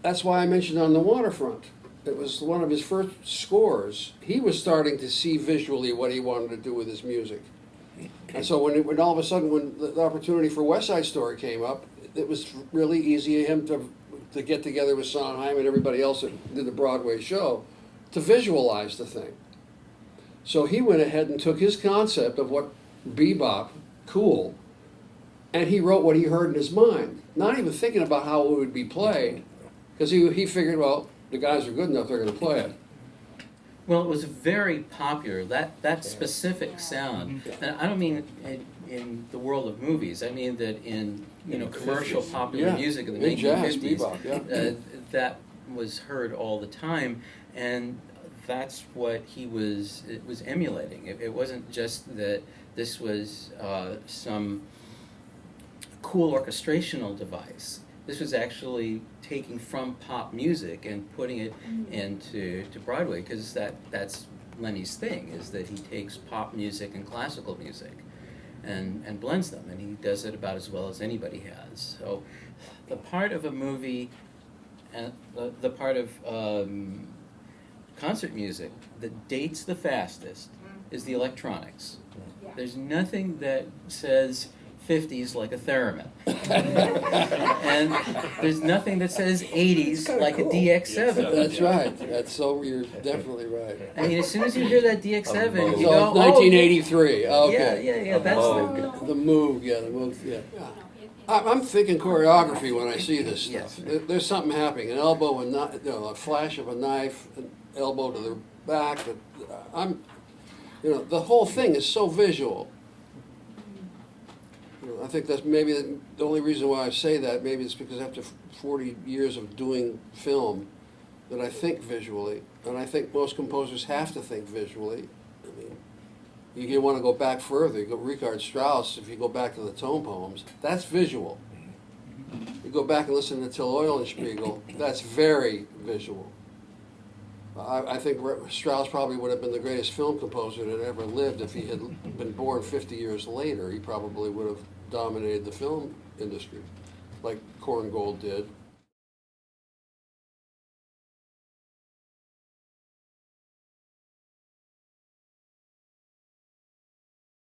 that's why I mentioned On the Waterfront. It was one of his first scores. He was starting to see visually what he wanted to do with his music. And so when all of a sudden, when the opportunity for West Side Story came up, it was really easy for him to get together with Sondheim and everybody else that did the Broadway show to visualize the thing. So he went ahead and took his concept of what bebop, cool, and he wrote what he heard in his mind, not even thinking about how it would be played, because he figured, well, the guys are good enough, they're going to play it. Well, it was very popular, that specific sound. And I don't mean in the world of movies. I mean that in commercial popular music in the 1950s, jazz, bebop, that was heard all the time, and that's what it was emulating. It wasn't just that this was some cool orchestrational device. This was actually taking from pop music and putting it into Broadway, because that's Lenny's thing, is that he takes pop music and classical music and blends them, and he does it about as well as anybody has. So the part of a movie and the part of concert music that dates the fastest is the electronics. There's nothing that says 50s like a theremin. And there's nothing that says 80s like a DX7. That's right. You're definitely right. I mean, as soon as you hear that DX7, you So go, 1983. Okay. Yeah, that's the Moog. Yeah, the Moog. Yeah. I'm thinking choreography when I see this stuff. There's something happening. An elbow and a flash of a knife, an elbow to the back. The whole thing is so visual. I think that's maybe the only reason why I say that. Maybe it's because after 40 years of doing film, that I think visually, and I think most composers have to think visually. I mean, you want to go back further. You go Richard Strauss. If you go back to the tone poems, that's visual. You go back and listen to Till Eulenspiegel, that's very visual. I think Strauss probably would have been the greatest film composer that ever lived if he had been born 50 years later. He probably would have dominated the film industry, like Korngold did.